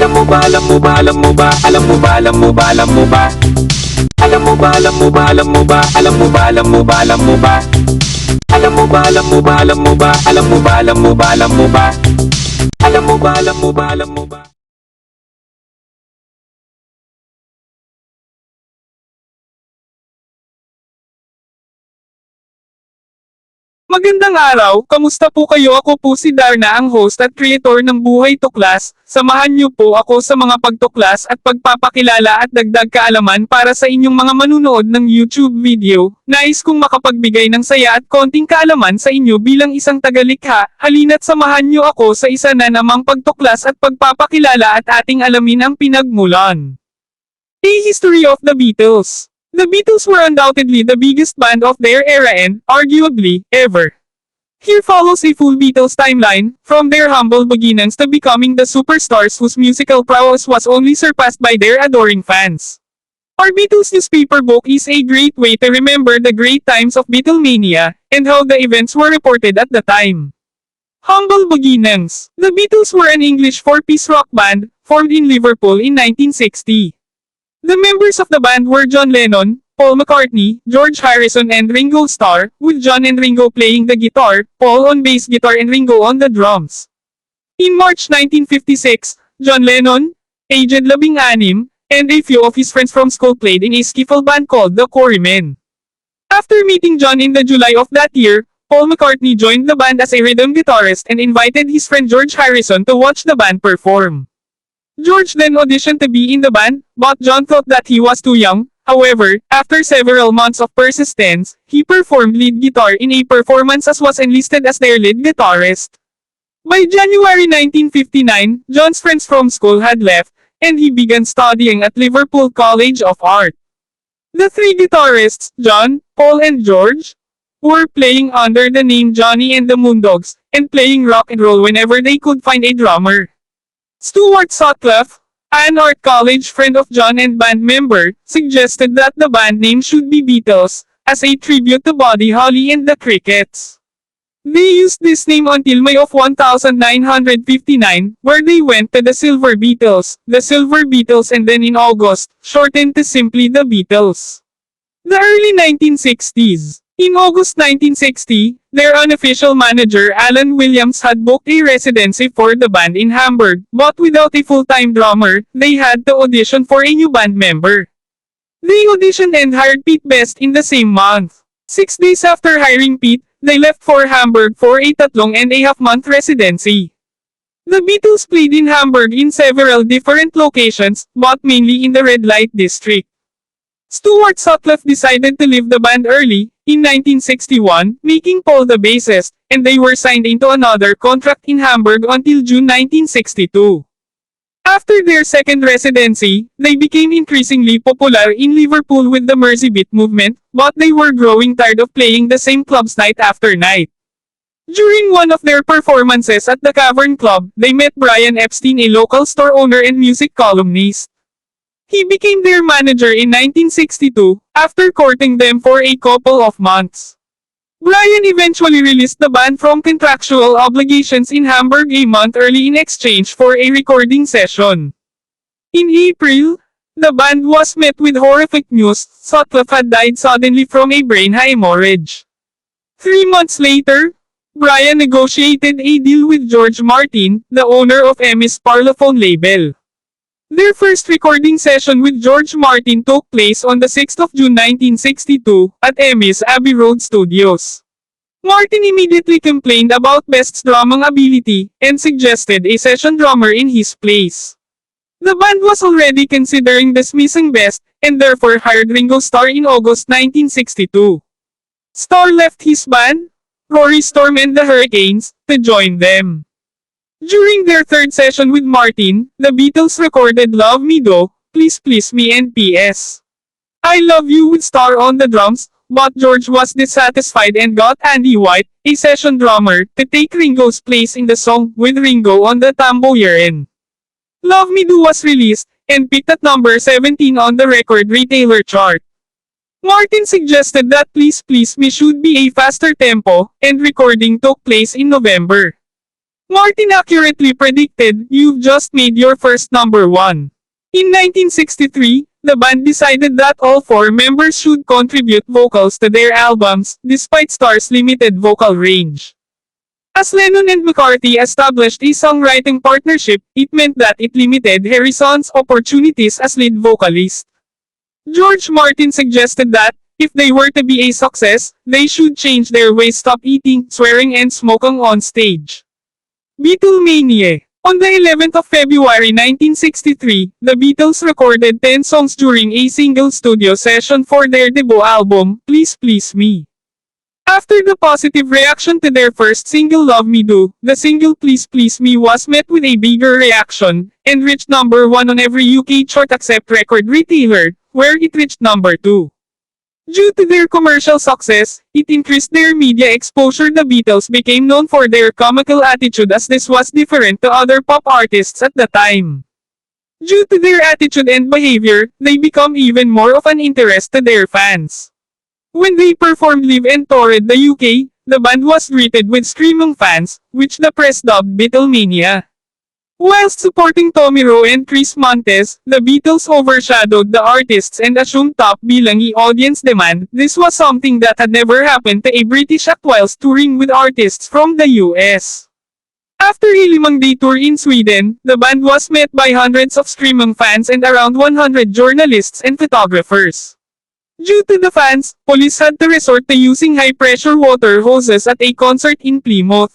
Alam mo ba, alam mo ba, alam mo ba, alam mo ba, alam mo ba, alam mo ba? Alam mo ba, alam mo ba, alam mo ba, alam mo ba, alam mo ba, alam mo ba? Alam mo ba, alam mo ba, alam mo ba, alam mo ba, alam mo ba, alam mo ba? Alam mo ba, alam mo ba, alam mo ba? Magandang araw, kamusta po kayo? Ako po si Darna, ang host at creator ng Buhay Tuklas. Samahan niyo po ako sa mga pagtuklas at pagpapakilala at dagdag kaalaman para sa inyong mga manunood ng YouTube video. Nais kong makapagbigay ng saya at konting kaalaman sa inyo bilang isang tagalikha. Halina't samahan niyo ako sa isa na namang pagtuklas at pagpapakilala at ating alamin ang pinagmulan. A History of the Beatles. The Beatles were undoubtedly the biggest band of their era and, arguably, ever. Here follows a full Beatles timeline, from their humble beginnings to becoming the superstars whose musical prowess was only surpassed by their adoring fans. Our Beatles newspaper book is a great way to remember the great times of Beatlemania, and how the events were reported at the time. Humble beginnings. The Beatles were an English four-piece rock band, formed in Liverpool in 1960. The members of the band were John Lennon, Paul McCartney, George Harrison and Ringo Starr, with John and Ringo playing the guitar, Paul on bass guitar and Ringo on the drums. In March 1956, John Lennon, aged 16, and a few of his friends from school played in a skiffle band called the Quarrymen. After meeting John in the July of that year, Paul McCartney joined the band as a rhythm guitarist and invited his friend George Harrison to watch the band perform. George then auditioned to be in the band, but John thought that he was too young. However, after several months of persistence, he performed lead guitar in a performance and was enlisted as their lead guitarist. By January 1959, John's friends from school had left, and he began studying at Liverpool College of Art. The three guitarists, John, Paul and George, were playing under the name Johnny and the Moondogs, and playing rock and roll whenever they could find a drummer. Stuart Sutcliffe, an art college friend of John and band member, suggested that the band name should be Beatles, as a tribute to Buddy Holly and the Crickets. They used this name until May of 1959, where they went to the Silver Beatles, and then in August, shortened to simply the Beatles. The early 1960s. In August 1960, their unofficial manager Alan Williams had booked a residency for the band in Hamburg, but without a full-time drummer, they had to audition for a new band member. They auditioned and hired Pete Best in the same month. 6 days after hiring Pete, they left for Hamburg for a 3.5-month residency. The Beatles played in Hamburg in several different locations, but mainly in the red light district. Stuart Sutcliffe decided to leave the band early, in 1961, making Paul the bassist, and they were signed into another contract in Hamburg until June 1962. After their second residency, they became increasingly popular in Liverpool with the Mersey Beat movement, but they were growing tired of playing the same clubs night after night. During one of their performances at the Cavern Club, they met Brian Epstein, a local store owner and music columnist. He became their manager in 1962, after courting them for a couple of months. Brian eventually released the band from contractual obligations in Hamburg a month early in exchange for a recording session. In April, the band was met with horrific news: Sutcliffe had died suddenly from a brain hemorrhage. 3 months later, Brian negotiated a deal with George Martin, the owner of EMI's Parlophone label. Their first recording session with George Martin took place on the 6th of June 1962, at EMI's Abbey Road Studios. Martin immediately complained about Best's drumming ability, and suggested a session drummer in his place. The band was already considering dismissing Best, and therefore hired Ringo Starr in August 1962. Starr left his band, Rory Storm and the Hurricanes, to join them. During their third session with Martin, the Beatles recorded Love Me Do, Please Please Me and P.S. I Love You with Starr on the drums, but George was dissatisfied and got Andy White, a session drummer, to take Ringo's place in the song, with Ringo on the tambourine. Love Me Do was released, and peaked at number 17 on the record retailer chart. Martin suggested that Please Please Me should be a faster tempo, and recording took place in November. Martin accurately predicted, "You've just made your first number one." In 1963, the band decided that all four members should contribute vocals to their albums, despite Starr's limited vocal range. As Lennon and McCartney established a songwriting partnership, it meant that it limited Harrison's opportunities as lead vocalist. George Martin suggested that, if they were to be a success, they should change their ways, stop eating, swearing and smoking on stage. Beatlemania. On the 11th of February 1963, the Beatles recorded 10 songs during a single studio session for their debut album, Please Please Me. After the positive reaction to their first single Love Me Do, the single Please Please Me was met with a bigger reaction, and reached number 1 on every UK chart except record retailer, where it reached number 2. Due to their commercial success, it increased their media exposure. The Beatles became known for their comical attitude, as this was different to other pop artists at the time. Due to their attitude and behavior, they become even more of an interest to their fans. When they performed live and toured the UK, the band was greeted with screaming fans, which the press dubbed Beatlemania. Whilst supporting Tommy Roe and Chris Montes, the Beatles overshadowed the artists and assumed top bilang audience demand. This was something that had never happened to a British act whilst touring with artists from the US. After a 5-day tour in Sweden, the band was met by hundreds of screaming fans and around 100 journalists and photographers. Due to the fans, police had to resort to using high-pressure water hoses at a concert in Plymouth.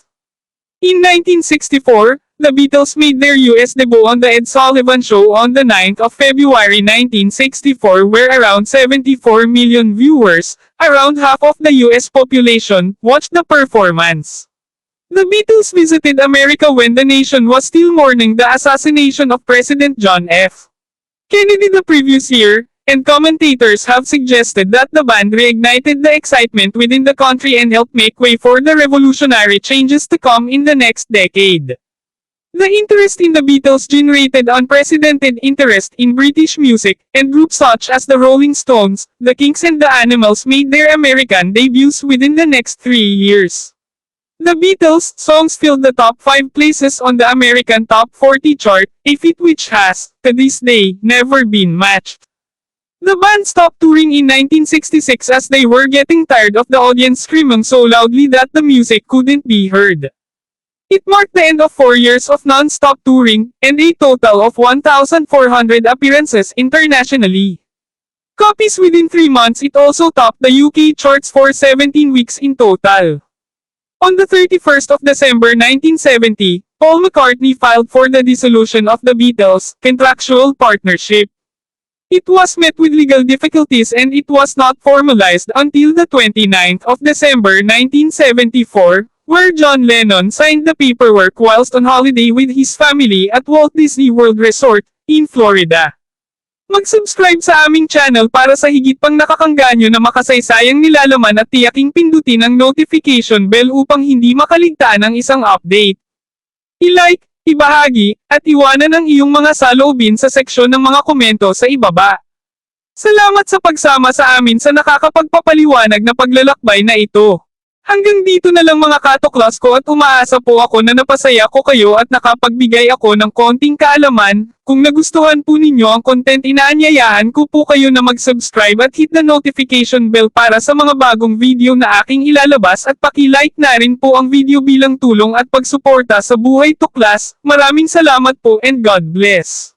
In 1964, the Beatles made their US debut on The Ed Sullivan Show on the 9th of February 1964, where around 74 million viewers, around half of the US population, watched the performance. The Beatles visited America when the nation was still mourning the assassination of President John F. Kennedy the previous year, and commentators have suggested that the band reignited the excitement within the country and helped make way for the revolutionary changes to come in the next decade. The interest in the Beatles generated unprecedented interest in British music, and groups such as the Rolling Stones, the Kinks and the Animals made their American debuts within the next 3 years. The Beatles' songs filled the top 5 places on the American Top 40 chart, a feat which has, to this day, never been matched. The band stopped touring in 1966 as they were getting tired of the audience screaming so loudly that the music couldn't be heard. It marked the end of 4 years of non-stop touring, and a total of 1,400 appearances internationally. Copies within 3 months. It also topped the UK charts for 17 weeks in total. On the 31st of December 1970, Paul McCartney filed for the dissolution of the Beatles' contractual partnership. It was met with legal difficulties and it was not formalized until the 29th of December 1974, where John Lennon signed the paperwork whilst on holiday with his family at Walt Disney World Resort, in Florida. Mag-subscribe sa aming channel para sa higit pang nakakangganyo na makasaysayang nilalaman at tiyaking pindutin ang notification bell upang hindi makaligtaan ang isang update. I-like, ibahagi, at iwanan ang iyong mga saloobin sa seksyon ng mga komento sa ibaba. Salamat sa pagsama sa amin sa nakakapagpapaliwanag na paglalakbay na ito. Hanggang dito na lang mga katuklas ko, at umaasa po ako na napasaya ko kayo at nakapagbigay ako ng konting kaalaman. Kung nagustuhan po ninyo ang content, inaanyayahan ko po kayo na mag-subscribe at hit the notification bell para sa mga bagong video na aking ilalabas, at paki-like na rin po ang video bilang tulong at pagsuporta sa Buhay Tuklas. Maraming salamat po and God bless.